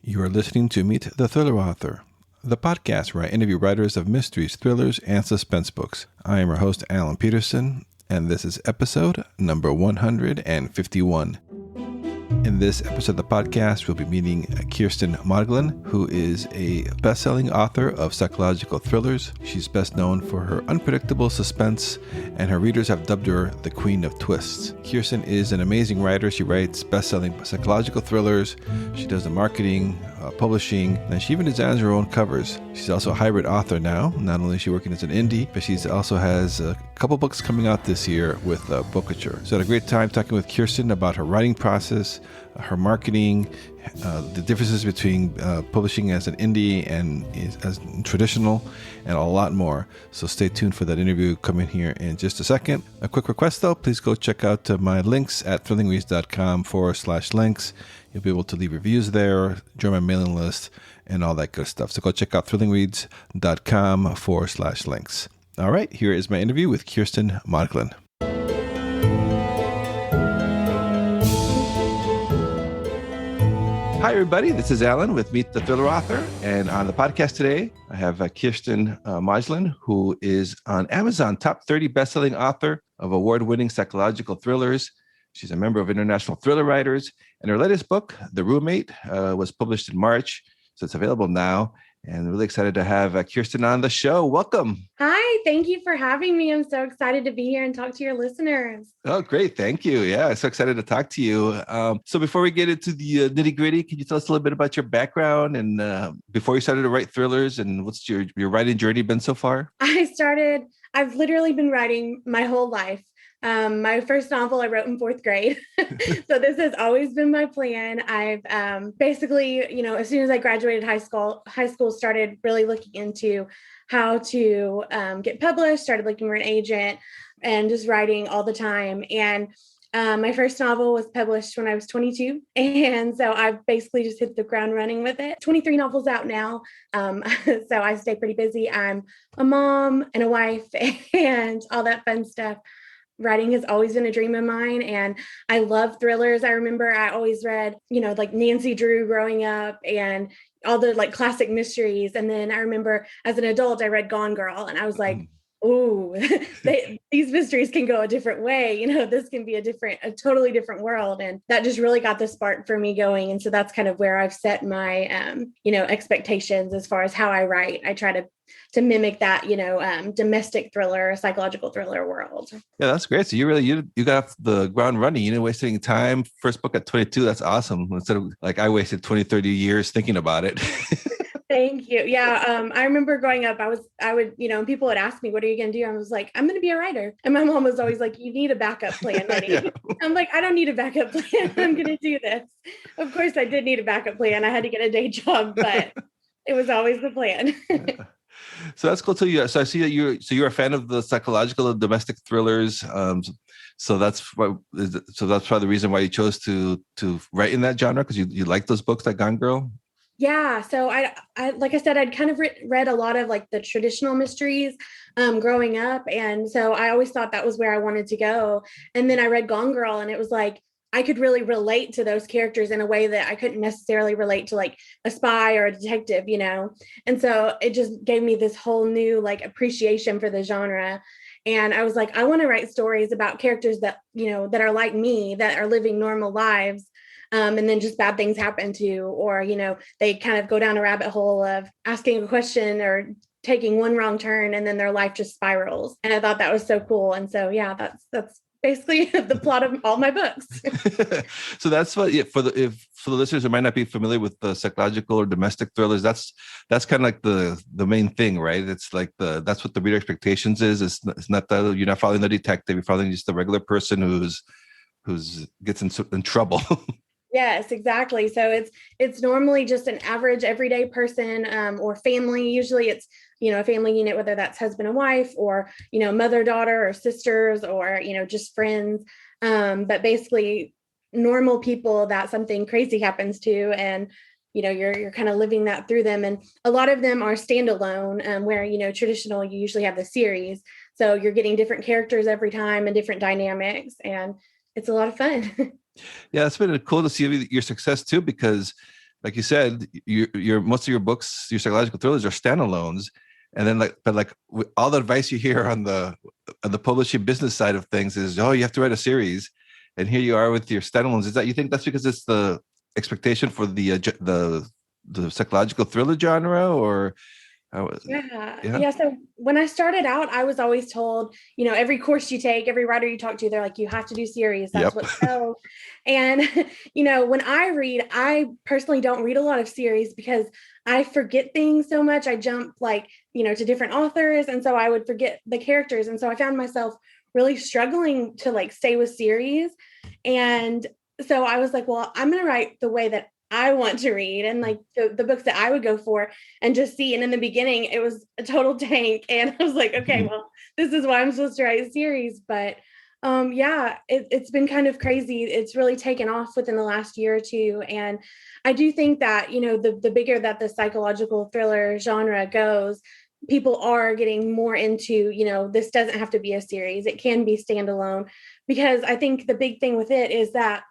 You are listening to Meet the Thriller Author, the podcast where I interview writers of mysteries, thrillers, and suspense books. I am your host, Alan Peterson, and this is episode number 151. In this episode of the podcast, we'll be meeting Kiersten Modglin, who is a best-selling author of psychological thrillers. She's best known for her unpredictable suspense, and her readers have dubbed her the Queen of Twists. Kiersten is an amazing writer. She writes best-selling psychological thrillers. She does the marketing, publishing, and she even designs her own covers. She's also a hybrid author now. Not only is she working as an indie, but she also has a couple books coming out this year with Bookature. So I had a great time talking with Kiersten about her writing process, her marketing, the differences between publishing as an indie and as traditional, and a lot more. So stay tuned for that interview coming here in just a second. A quick request though, please go check out my links at thrillingreads.com/links. You'll be able to leave reviews there, join my mailing list, and all that good stuff. So go check out thrillingreads.com/links. All right, here is my interview with Kiersten Modglin. Hi, everybody. This is Alan with Meet the Thriller Author. And on the podcast today, I have Kiersten Modglin, who is on Amazon top 30 bestselling author of award-winning psychological thrillers. She's a member of International Thriller Writers. And her latest book, The Roommate, was published in March. So it's available now. And really excited to have Kiersten on the show. Welcome. Hi, thank you for having me. I'm so excited to be here and talk to your listeners. Oh, great. Thank you. Yeah, I'm so excited to talk to you. So before we get into the nitty gritty, can you tell us a little bit about your background and before you started to write thrillers, and what's your writing journey been so far? I've literally been writing my whole life. My first novel I wrote in fourth grade. So this has always been my plan. I've basically, as soon as I graduated high school started really looking into how to get published, started looking for an agent and just writing all the time. And my first novel was published when I was 22. And so I've basically just hit the ground running with it. 23 novels out now. So I stay pretty busy. I'm a mom and a wife and all that fun stuff. Writing has always been a dream of mine, and I love thrillers. I remember I always read, like Nancy Drew growing up and all the like classic mysteries. And then I remember as an adult, I read Gone Girl, and I was like, "Ooh, these mysteries can go a different way. This can be a totally different world." And that just really got the spark for me going. And so that's kind of where I've set my, expectations as far as how I write. I try to mimic that, domestic thriller, psychological thriller world. Yeah, that's great. So you got off the ground running. You didn't waste any time. First book at 22. That's awesome. Instead of like I wasted 20, 30 years thinking about it. Thank you. Yeah. I remember growing up, I would, people would ask me, what are you going to do? I was like, I'm going to be a writer. And my mom was always like, you need a backup plan, honey. Yeah. I'm like, I don't need a backup plan. I'm going to do this. Of course I did need a backup plan. I had to get a day job, but it was always the plan. Yeah. So that's cool too. So I see that you're a fan of the psychological and domestic thrillers. So that's probably the reason why you chose to write in that genre, because you like those books like Gone Girl. Yeah. So I like I said, I'd kind of read a lot of like the traditional mysteries growing up. And so I always thought that was where I wanted to go. And then I read Gone Girl, and it was like, I could really relate to those characters in a way that I couldn't necessarily relate to like a spy or a detective, And so it just gave me this whole new like appreciation for the genre. And I was like, I want to write stories about characters that, that are like me, that are living normal lives. And then just bad things happen to, or, they kind of go down a rabbit hole of asking a question or taking one wrong turn, and then their life just spirals. And I thought that was so cool. And so, yeah, that's basically the plot of all my books. So that's what, for the listeners who might not be familiar with the psychological or domestic thrillers, that's kind of like the main thing, right? It's like that's what the reader expectations is. It's not that you're not following the detective, you're following just the regular person who's gets in trouble. Yes, exactly. So it's normally just an average everyday person or family. Usually it's, a family unit, whether that's husband and wife or, mother, daughter, or sisters, or, just friends. But basically normal people that something crazy happens to, and, you're kind of living that through them. And a lot of them are standalone where, traditional, you usually have the series. So you're getting different characters every time and different dynamics, and it's a lot of fun. Yeah, it's been cool to see your success too, because like you said, your most of your books, your psychological thrillers, are standalones, and then all the advice you hear on the publishing business side of things is, oh, you have to write a series, and here you are with your standalones. Is that, you think that's because it's the expectation for the psychological thriller genre, or how? Yeah. Yeah. Yeah. So when I started out, I was always told, every course you take, every writer you talk to, they're like, you have to do series. That's Yep. what sells. And, when I read, I personally don't read a lot of series because I forget things so much. I jump to different authors. And so I would forget the characters. And so I found myself really struggling to stay with series. And so I was like, well, I'm going to write the way that I want to read and the books that I would go for and just see. And in the beginning, it was a total tank. And I was like, okay, well, this is why I'm supposed to write a series. But it's been kind of crazy. It's really taken off within the last year or two. And I do think that, the bigger that the psychological thriller genre goes, people are getting more into, this doesn't have to be a series. It can be standalone, because I think the big thing with it is that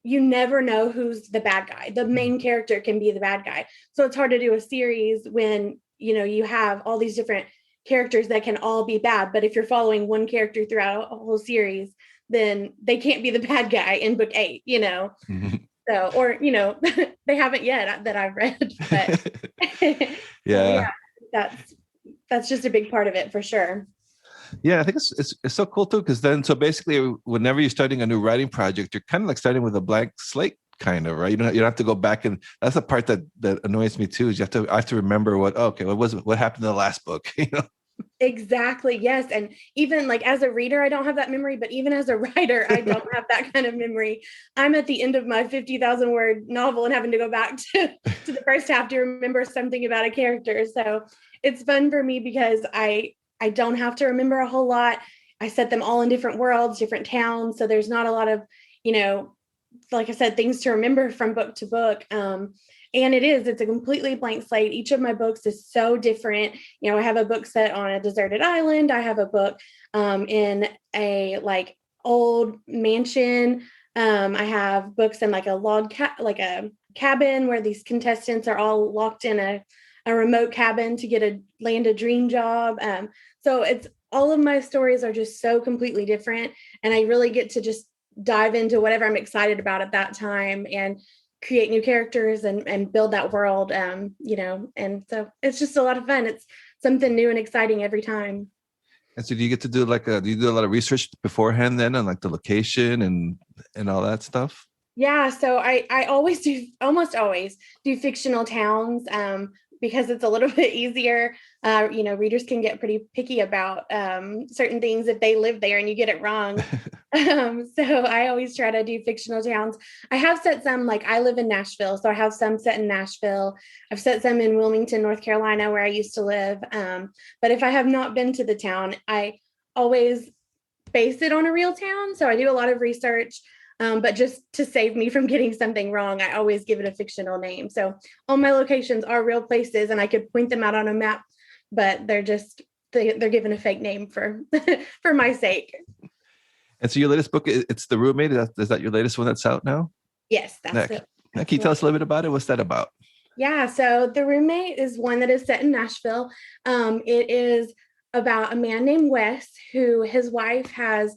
you never know who's the bad guy. The main character can be the bad guy. So it's hard to do a series when, you have all these different characters that can all be bad. But if you're following one character throughout a whole series, then they can't be the bad guy in book 8, Mm-hmm. So, or, they haven't yet that I've read, but Yeah. that's just a big part of it for sure. Yeah, I think it's so cool too, because then, so basically, whenever you're starting a new writing project, you're kind of like starting with a blank slate, kind of, right? You don't have to go back, and that's the part that annoys me too. Is I have to remember what happened in the last book, Exactly. Yes. And even as a reader, I don't have that memory, but even as a writer, I don't have that kind of memory. I'm at the end of my 50,000 word novel and having to go back to the first half to remember something about a character. So it's fun for me because I don't have to remember a whole lot. I set them all in different worlds, different towns. So there's not a lot of, like I said, things to remember from book to book. And it's a completely blank slate. Each of my books is so different. I have a book set on a deserted island. I have a book in a old mansion. I have books in a a cabin where these contestants are all locked in a remote cabin to land a dream job. So it's all of my stories are just so completely different. And I really get to just dive into whatever I'm excited about at that time and create new characters and build that world. And so it's just a lot of fun. It's something new and exciting every time. And so, do you get to do do you do a lot of research beforehand then on the location and all that stuff? Yeah, so I almost always do fictional towns, because it's a little bit easier. Readers can get pretty picky about certain things if they live there and you get it wrong. So I always try to do fictional towns. I have set some, I live in Nashville, so I have some set in Nashville. I've set some in Wilmington, North Carolina, where I used to live. But if I have not been to the town, I always base it on a real town. So I do a lot of research. But just to save me from getting something wrong, I always give it a fictional name. So all my locations are real places and I could point them out on a map, but they're given a fake name for for my sake. And so your latest book, it's The Roommate. Is that your latest one that's out now? Yes, that's it. Can you tell us a little bit about it? What's that about? Yeah, so The Roommate is one that is set in Nashville. It is about a man named Wes, who his wife has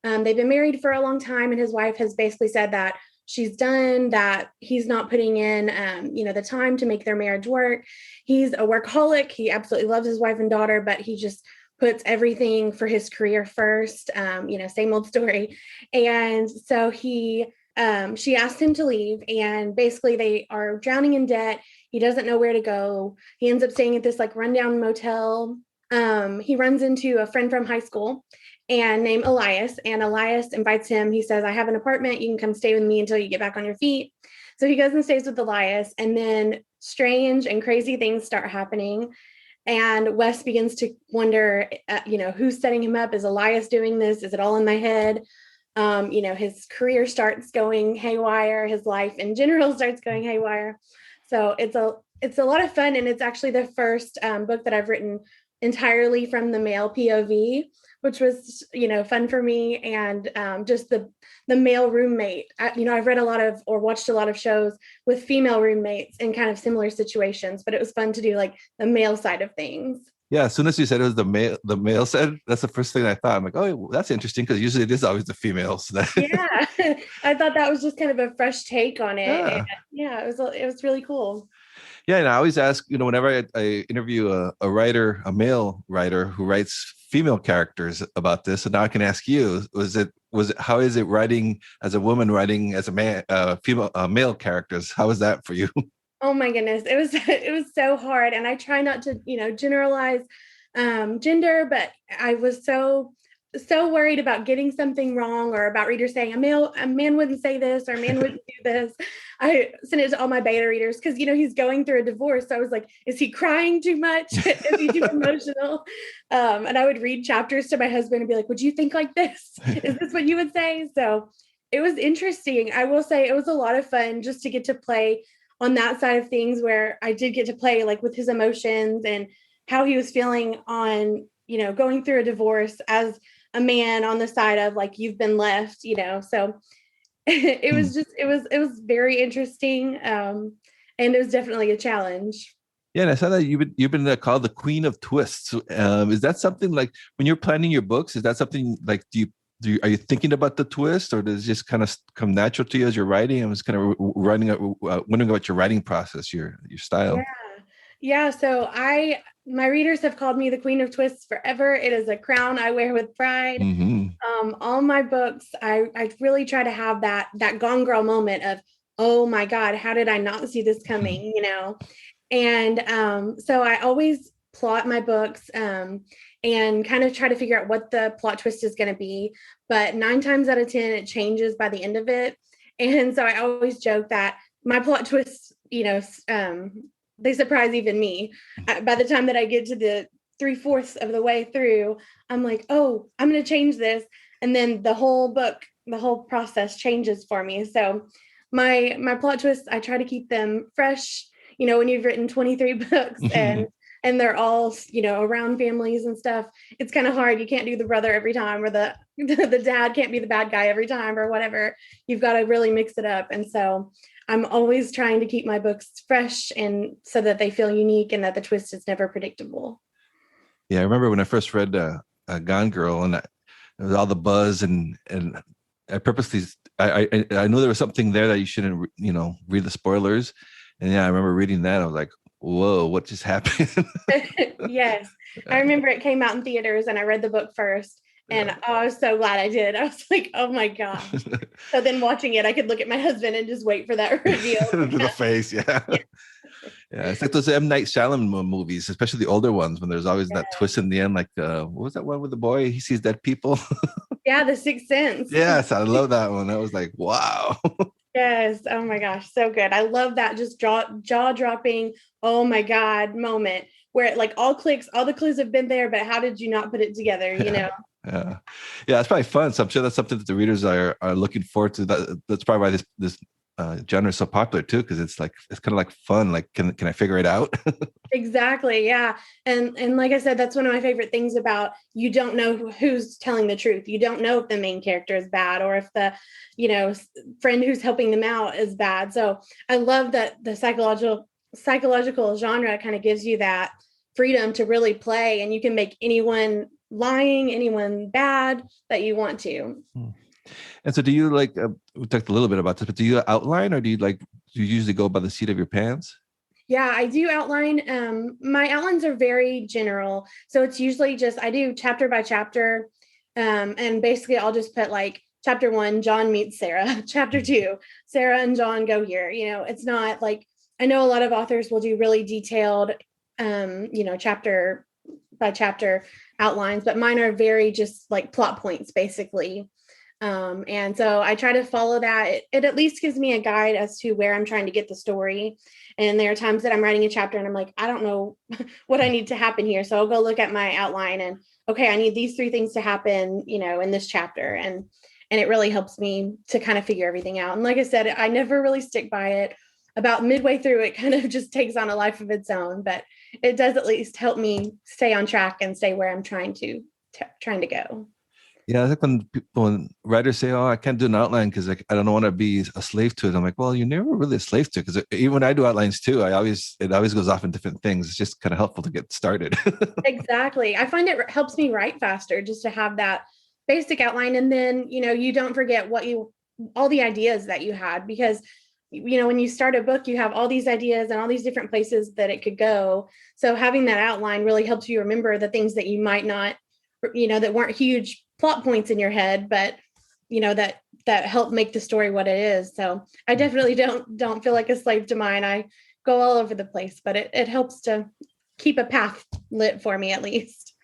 they've been married for a long time, and his wife has basically said that she's done, that he's not putting in, the time to make their marriage work. He's a workaholic. He absolutely loves his wife and daughter, but he just puts everything for his career first. Same old story. And so she asked him to leave, and basically they are drowning in debt. He doesn't know where to go. He ends up staying at this rundown motel. He runs into a friend from high school and named Elias, and Elias invites him. He says, I have an apartment. You can come stay with me until you get back on your feet. So he goes and stays with Elias, and then strange and crazy things start happening. And Wes begins to wonder, who's setting him up? Is Elias doing this? Is it all in my head? His career starts going haywire. His life in general starts going haywire. So it's a lot of fun. And it's actually the first book that I've written entirely from the male POV, which was, fun for me. And just the male roommate. I've read a lot of or watched a lot of shows with female roommates in kind of similar situations, but it was fun to do like the male side of things. Yeah, as soon as you said it was the male said, that's the first thing I thought. I'm like, oh, well, that's interesting because usually it is always the females. Yeah, I thought that was just kind of a fresh take on it. Yeah. And yeah, it was really cool. Yeah, and I always ask, whenever I interview a writer, a male writer who writes female characters about this, and now I can ask you: how is it writing as a woman, writing as a man, female, male characters? How is that for you? Oh my goodness, it was so hard, and I try not to generalize gender, but I was so worried about getting something wrong or about readers saying a man wouldn't say this or a man wouldn't do this. I sent it to all my beta readers because he's going through a divorce. So I was like, is he crying too much? Is he too emotional? And I would read chapters to my husband and be like, would you think like this? Is this what you would say? So it was interesting. I will say it was a lot of fun just to get to play on that side of things, where I did get to play like with his emotions and how he was feeling on, going through a divorce as a man on the side of like, you've been left, so it was very interesting. And it was definitely a challenge. Yeah, and I saw that you've been called the Queen of Twists. Is that something like when you're planning your books? Is that something like are you thinking about the twist, or does it just kind of come natural to you as you're writing? I was kind of wondering about your writing process, your style. Yeah. So my readers have called me the Queen of Twists forever. It is a crown I wear with pride. Mm-hmm. All my books, I really try to have that Gone Girl moment of, oh my God, how did I not see this coming? And so I always plot my books and kind of try to figure out what the plot twist is going to be. But 9 times out of 10, it changes by the end of it. And so I always joke that my plot twists, they surprise even me. By the time that I get to the 3/4 of the way through, I'm like, oh, I'm going to change this. And then the whole book, the whole process changes for me. So my plot twists, I try to keep them fresh. When you've written 23 books and they're all, around families and stuff, it's kind of hard. You can't do the brother every time, or the dad can't be the bad guy every time, or whatever. You've got to really mix it up. And so I'm always trying to keep my books fresh and so that they feel unique and that the twist is never predictable. Yeah, I remember when I first read Gone Girl, and there was all the buzz, and I purposely I knew there was something there that you shouldn't read the spoilers, and yeah, I remember reading that. I was like, whoa, what just happened? Yes, I remember it came out in theaters, and I read the book first. And I was so glad I did. I was like, oh my gosh. So then watching it, I could look at my husband and just wait for that reveal. The face, yeah. Yeah, it's like those M. Night Shyamalan movies, especially the older ones, when there's always that twist in the end. Like, what was that one with the boy? He sees dead people. Yeah, The Sixth Sense. Yes, I love that one. I was like, wow. Yes. Oh my gosh, so good. I love that just jaw dropping, oh my God moment where it like all clicks, all the clues have been there, but how did you not put it together, Yeah, it's probably fun. So I'm sure that's something that the readers are looking forward to. That's probably why this genre is so popular too, because it's kind of like fun. Like, can I figure it out? Exactly. Yeah. And like I said, that's one of my favorite things about, you don't know who's telling the truth. You don't know if the main character is bad or if the, friend who's helping them out is bad. So I love that the psychological genre kind of gives you that freedom to really play, and you can make anyone lying, anyone bad that you want to. And so do you we talked a little bit about this, but do you outline, or do you usually go by the seat of your pants? Yeah, I do outline. My outlines are very general. So it's usually just, I do chapter by chapter. And basically I'll just put like chapter 1, John meets Sarah. Chapter 2, Sarah and John go here. It's not like, I know a lot of authors will do really detailed, chapter by chapter outlines, but mine are very just like plot points, basically. And so I try to follow that. It at least gives me a guide as to where I'm trying to get the story. And there are times that I'm writing a chapter and I'm like, I don't know what I need to happen here. So I'll go look at my outline and, okay, I need these 3 things to happen, in this chapter. And it really helps me to kind of figure everything out. And like I said, I never really stick by it. about midway through, it kind of just takes on a life of its own, but it does at least help me stay on track and stay where I'm trying to go. Yeah, I think when writers say, "Oh, I can't do an outline because I don't want to be a slave to it," I'm like, "Well, you're never really a slave to it because even when I do outlines too, it always goes off in different things. It's just kind of helpful to get started." Exactly. I find it helps me write faster just to have that basic outline, and then you don't forget all the ideas that you had, because when you start a book, you have all these ideas and all these different places that it could go. So having that outline really helps you remember the things that you might not, that weren't huge plot points in your head, but that help make the story what it is. So I definitely don't feel like a slave to mine. I go all over the place, but it helps to keep a path lit for me at least.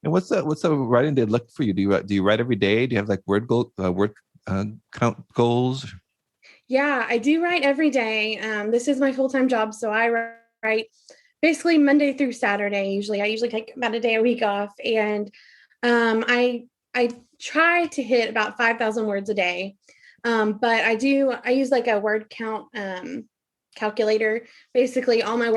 And what's the writing day look for you? Do you write every day? Do you have like word count goals? Yeah, I do write every day. This is my full-time job, so I write basically Monday through Saturday. I usually take about a day a week off, and I try to hit about 5,000 words a day. But I use like a word count calculator. Basically, all my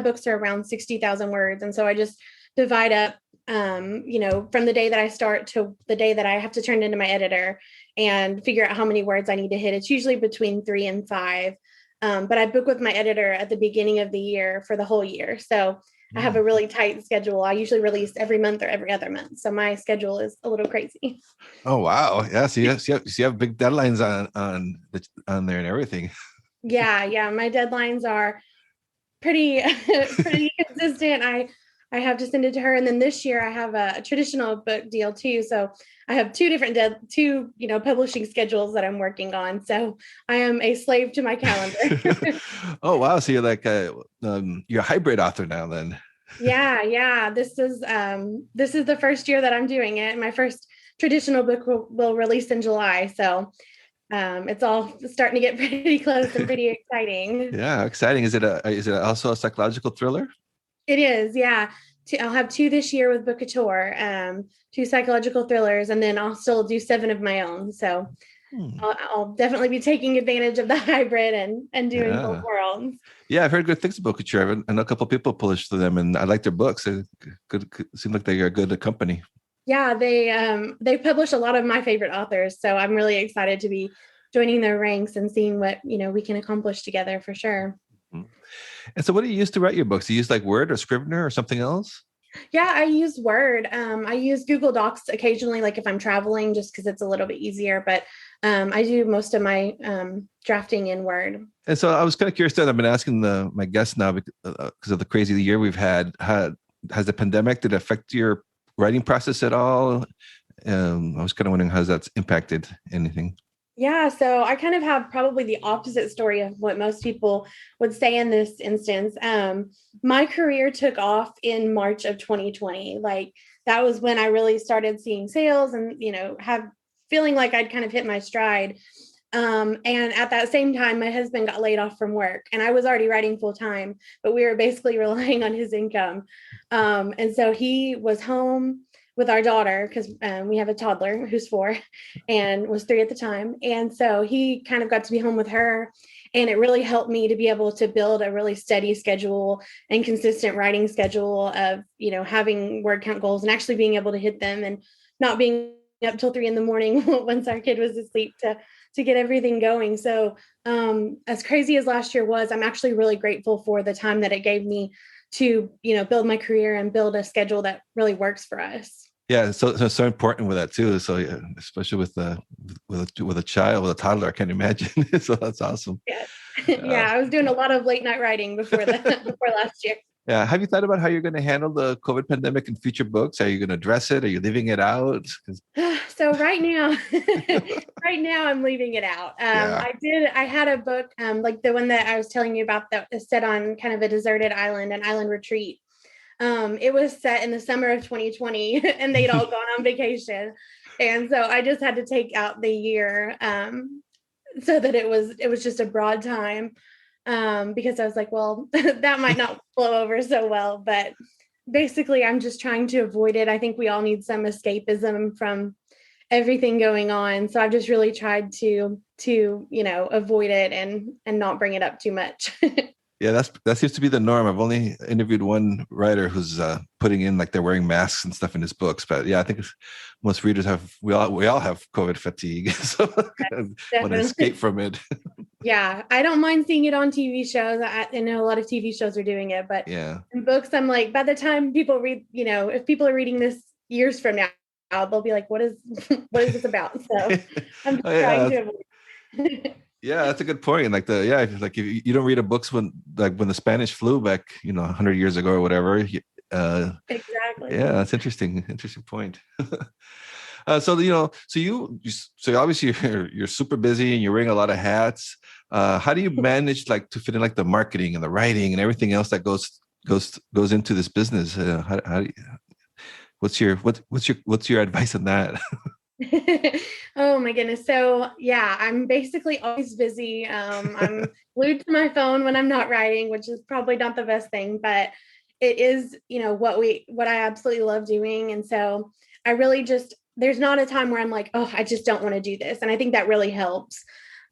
books are around 60,000 words, and so I just divide up, from the day that I start to the day that I have to turn into my editor, and figure out how many words I need to hit. It's usually between 3 and 5. But I book with my editor at the beginning of the year for the whole year. So I have a really tight schedule. I usually release every month or every other month. So my schedule is a little crazy. Oh wow, yeah. So you have big deadlines on there and everything. Yeah. My deadlines are pretty pretty consistent. I have to send it to her, and then this year I have a traditional book deal too. So I have two publishing schedules that I'm working on. So I am a slave to my calendar. Oh wow, so you're like you're a hybrid author now then. Yeah. This is the first year that I'm doing it. My first traditional book will release in July. So it's all starting to get pretty close and pretty exciting. Yeah, exciting. Is it also a psychological thriller? It is, yeah. I'll have 2 this year with Book Couture, 2 psychological thrillers, and then I'll still do 7 of my own. So I'll definitely be taking advantage of the hybrid and doing both worlds. Yeah, I've heard good things about Couture. I know a couple of people published to them, and I like their books. It seem like they are a good company. Yeah, they publish a lot of my favorite authors, so I'm really excited to be joining their ranks and seeing what we can accomplish together for sure. And so what do you use to write your books? Do you use like Word or Scrivener or something else? Yeah, I use Word. I use Google Docs occasionally, like if I'm traveling, just because it's a little bit easier. But I do most of my drafting in Word. And so I was kind of curious that I've been asking my guests now because of the crazy year we've had. Has the pandemic, did it affect your writing process at all? I was kind of wondering how that's impacted anything. Yeah, so I kind of have probably the opposite story of what most people would say in this instance. My career took off in March of 2020. Like that was when I really started seeing sales and, have feeling like I'd kind of hit my stride. And at that same time, my husband got laid off from work, and I was already writing full time, but we were basically relying on his income. And so he was home with our daughter, because we have a toddler who's 4 and was 3 at the time. And so he kind of got to be home with her. And it really helped me to be able to build a really steady schedule and consistent writing schedule of, having word count goals and actually being able to hit them, and not being up till 3 a.m. once our kid was asleep to get everything going. So as crazy as last year was, I'm actually really grateful for the time that it gave me to, build my career and build a schedule that really works for us. Yeah, so important with that too. So yeah, especially with a child, with a toddler, I can't imagine. So that's awesome. Yeah, I was doing a lot of late night writing before last year. Yeah. Have you thought about how you're going to handle the COVID pandemic in future books? Are you going to address it? Are you leaving it out? So right now I'm leaving it out. I had a book, like the one that I was telling you about that is set on kind of a deserted island, an island retreat. It was set in the summer of 2020 and they'd all gone on vacation. And so I just had to take out the year, so that it was just a broad time. Because I was like, well, that might not flow over so well, but basically I'm just trying to avoid it. I think we all need some escapism from everything going on. So I've just really tried to to, avoid it and not bring it up too much. Yeah, that seems to be the norm. I've only interviewed one writer who's putting in like they're wearing masks and stuff in his books. But yeah, I think most readers we all have COVID fatigue, so want to escape from it. Yeah, I don't mind seeing it on TV shows. I know a lot of TV shows are doing it, but Yeah, in books, I'm like, by the time people read, if people are reading this years from now, they'll be like, what is this about? So I'm just trying to avoid. Yeah, that's a good point. Like if you don't read a books when the Spanish flu back, 100 years ago or whatever. Exactly. Yeah, that's interesting. Interesting point. So obviously you're super busy and you're wearing a lot of hats. How do you manage to fit in the marketing and the writing and everything else that goes into this business? How do you, what's your advice on that? Oh my goodness. So yeah, I'm basically always busy. I'm glued to my phone when I'm not writing, which is probably not the best thing, but it is, what I absolutely love doing. And so I really there's not a time where I'm like, oh, I just don't want to do this. And I think that really helps.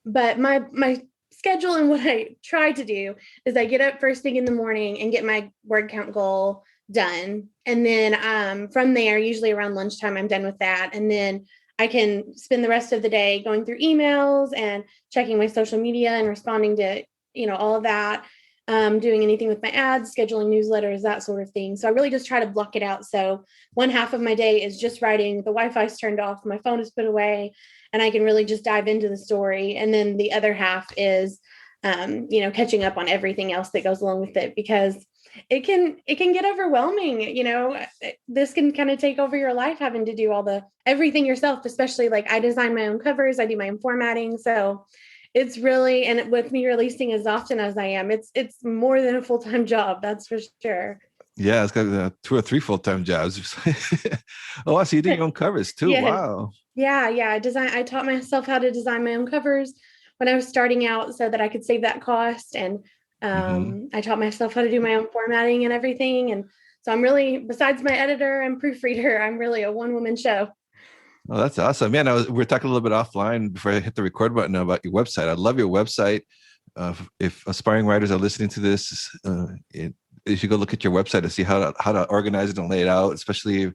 But my schedule and what I try to do is I get up first thing in the morning and get my word count goal done. And then from there, usually around lunchtime, I'm done with that. And then I can spend the rest of the day going through emails and checking my social media and responding to, all of that, doing anything with my ads, scheduling newsletters, that sort of thing. So I really just try to block it out. So one half of my day is just writing, the Wi-Fi's turned off, my phone is put away, and I can really just dive into the story. And then the other half is, catching up on everything else that goes along with it, because it can get overwhelming. This can kind of take over your life, having to do everything yourself, especially like I design my own covers, I do my own formatting. So it's really, and with me releasing as often as I am, it's more than a full-time job. That's for sure. Yeah, it's got 2 or 3 full-time jobs. Oh, so you do your own covers too. Yeah. Wow. Yeah. I taught myself how to design my own covers when I was starting out so that I could save that cost. And I taught myself how to do my own formatting and everything. And so I'm really, besides my editor and proofreader, I'm really a one-woman show. Oh, that's awesome, man. We were talking a little bit offline before I hit the record button about your website. I love your website. If aspiring writers are listening to this, you should go look at your website to see how to organize it and lay it out, especially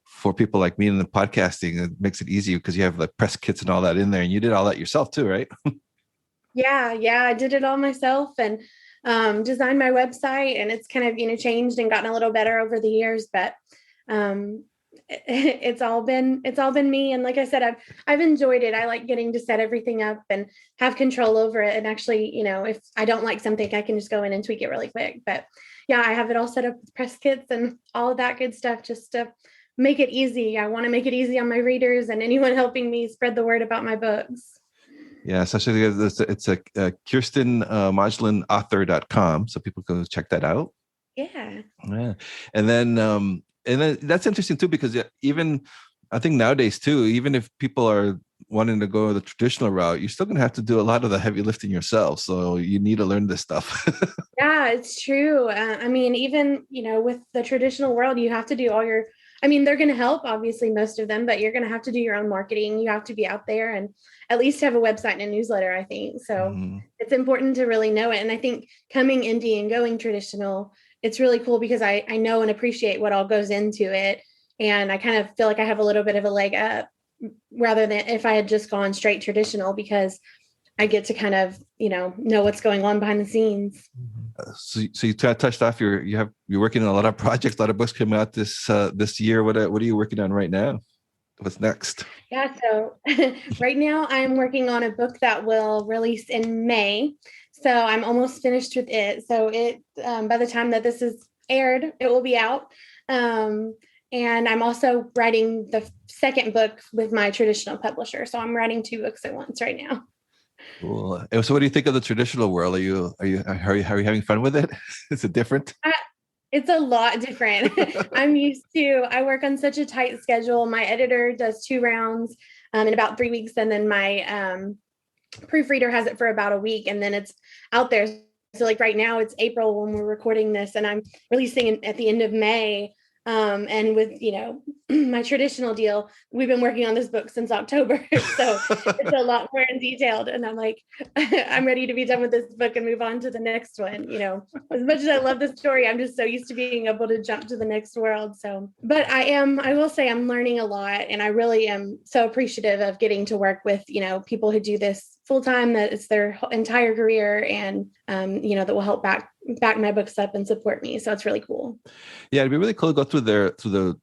for people like me in the podcasting. It makes it easy because you have the press kits and all that in there, and you did all that yourself too, right? Yeah, I did it all myself and designed my website, and it's kind of, changed and gotten a little better over the years, but it's all been me. And like I said, I've enjoyed it. I like getting to set everything up and have control over it. And actually, if I don't like something, I can just go in and tweak it really quick. But yeah, I have it all set up with press kits and all of that good stuff just to make it easy. I want to make it easy on my readers and anyone helping me spread the word about my books. Yeah, especially it's a Kiersten Modglin author.com. So people can check that out. Yeah. Yeah. And then that's interesting too, because even I think nowadays too, even if people are wanting to go the traditional route, you're still going to have to do a lot of the heavy lifting yourself. So you need to learn this stuff. Yeah, it's true. Even, with the traditional world, you have to do they're going to help, obviously, most of them, but you're going to have to do your own marketing. You have to be out there and at least have a website and a newsletter, I think. So It's important to really know it. And I think coming indie and going traditional, it's really cool because I know and appreciate what all goes into it. And I kind of feel like I have a little bit of a leg up rather than if I had just gone straight traditional, because I get to kind of, know what's going on behind the scenes. So you touched off you're working on a lot of projects, a lot of books coming out this year. What are you working on right now? What's next? Yeah, so right now I'm working on a book that will release in May. So I'm almost finished with it. So it by the time that this is aired, it will be out. And I'm also writing the second book with my traditional publisher. So I'm writing 2 books at once right now. Cool. So what do you think of the traditional world? Are you having fun with it? Is it different? It's a lot different. I work on such a tight schedule. My editor does 2 rounds in about 3 weeks. And then my proofreader has it for about a week, and then it's out there. So like right now it's April when we're recording this, and I'm releasing at the end of May. And with, my traditional deal, we've been working on this book since October. So it's a lot more detailed. And I'm like, I'm ready to be done with this book and move on to the next one. As much as I love the story, I'm just so used to being able to jump to the next world. So, but I will say I'm learning a lot, and I really am so appreciative of getting to work with, people who do this full time, that it's their entire career, and, that will help back my books up and support me. So it's really cool. Yeah, it'd be really cool to go through the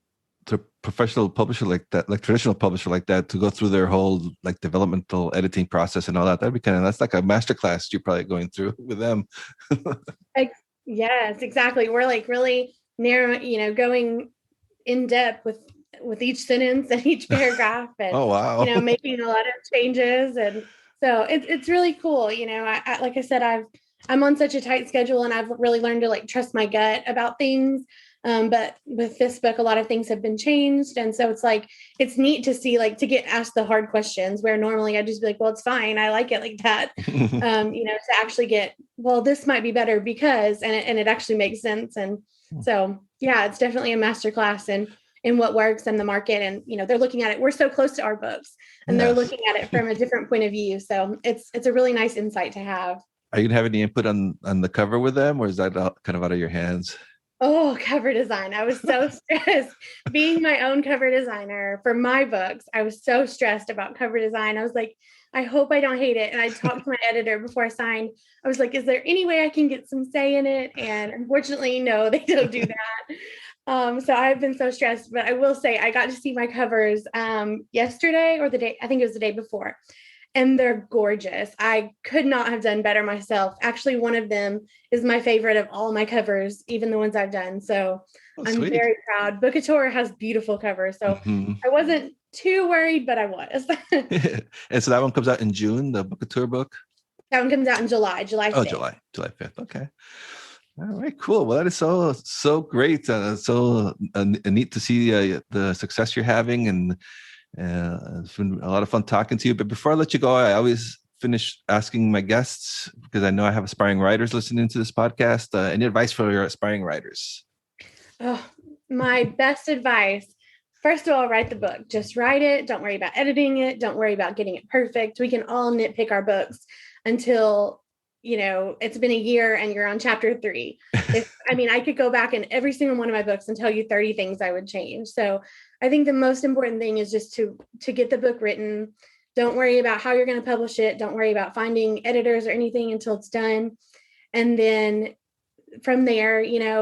professional publisher like that, like traditional publisher like that, to go through their whole like developmental editing process and all that. That'd be that's like a masterclass you're probably going through with them. Yes, exactly. We're like really narrow, going in depth with each sentence and each paragraph, and oh wow, making a lot of changes. And so it's really cool. I like I said, I'm on such a tight schedule, and I've really learned to like trust my gut about things. But with this book, a lot of things have been changed. And so it's neat to see, like, to get asked the hard questions where normally I'd just be like, well, it's fine, I like it like that. To actually get, well, this might be better because, and it actually makes sense. And so, yeah, it's definitely a masterclass in what works in the market. And, they're looking at it. We're so close to our books, and they're looking at it from a different point of view. So it's a really nice insight to have. Are you gonna have any input on the cover with them, or is that kind of out of your hands? Oh, cover design. I was so stressed being my own cover designer for my books. I was so stressed about cover design. I was like, I hope I don't hate it. And I talked to my editor before I signed. I was like, is there any way I can get some say in it? And unfortunately, no, they don't do that. So I've been so stressed, but I will say I got to see my covers yesterday, or I think it was the day before. And they're gorgeous. I could not have done better myself. Actually, one of them is my favorite of all my covers, even the ones I've done. So I'm very proud. Bookouture has beautiful covers. So I wasn't too worried, but I was. And so that one comes out in June, the Bookouture book? That one comes out in July 5th. Oh, July 5th. Okay. All right, cool. Well, that is so great. So neat to see the success you're having, and it's been a lot of fun talking to you. But before I let you go, I always finish asking my guests, because I know I have aspiring writers listening to this podcast, any advice for your aspiring writers? Oh, my best advice. First of all, write the book. Just write it. Don't worry about editing it. Don't worry about getting it perfect. We can all nitpick our books until, it's been a year and you're on chapter 3. I could go back in every single one of my books and tell you 30 things I would change. So I think the most important thing is just to get the book written. Don't worry about how you're going to publish it. Don't worry about finding editors or anything until it's done. And then from there,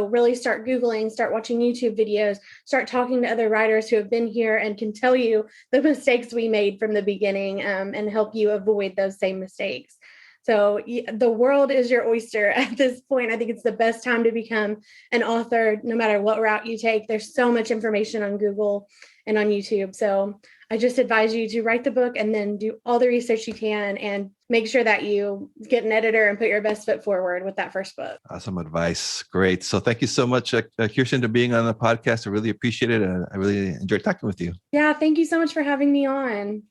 really start Googling, start watching YouTube videos, start talking to other writers who have been here and can tell you the mistakes we made from the beginning, and help you avoid those same mistakes. So the world is your oyster at this point. I think it's the best time to become an author, no matter what route you take. There's so much information on Google and on YouTube. So I just advise you to write the book and then do all the research you can, and make sure that you get an editor and put your best foot forward with that first book. Awesome advice. Great. So thank you so much, Kiersten, for being on the podcast. I really appreciate it. I really enjoyed talking with you. Yeah, thank you so much for having me on.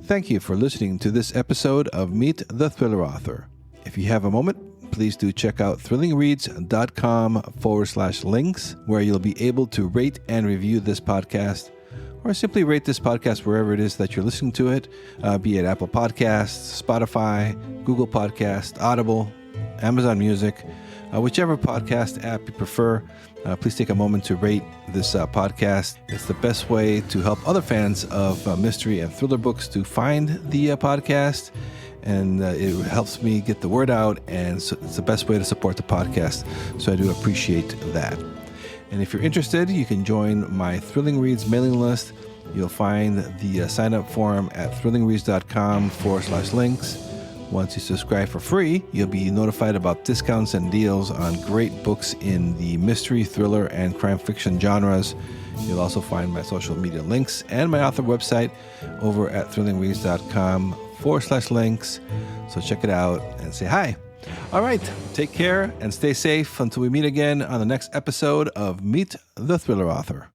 Thank you for listening to this episode of Meet the Thriller Author. If you have a moment, please do check out thrillingreads.com/links, where you'll be able to rate and review this podcast, or simply rate this podcast wherever it is that you're listening to it, be it Apple Podcasts, Spotify, Google Podcasts, Audible, Amazon Music, whichever podcast app you prefer. Please take a moment to rate this podcast. It's the best way to help other fans of mystery and thriller books to find the podcast, and it helps me get the word out, and so it's the best way to support the podcast. So I do appreciate that. And if you're interested, you can join my Thrilling Reads mailing list. You'll find the sign-up form at thrillingreads.com/links. Once you subscribe for free, you'll be notified about discounts and deals on great books in the mystery, thriller, and crime fiction genres. You'll also find my social media links and my author website over at thrillingreads.com/links. So check it out and say hi. All right, take care and stay safe until we meet again on the next episode of Meet the Thriller Author.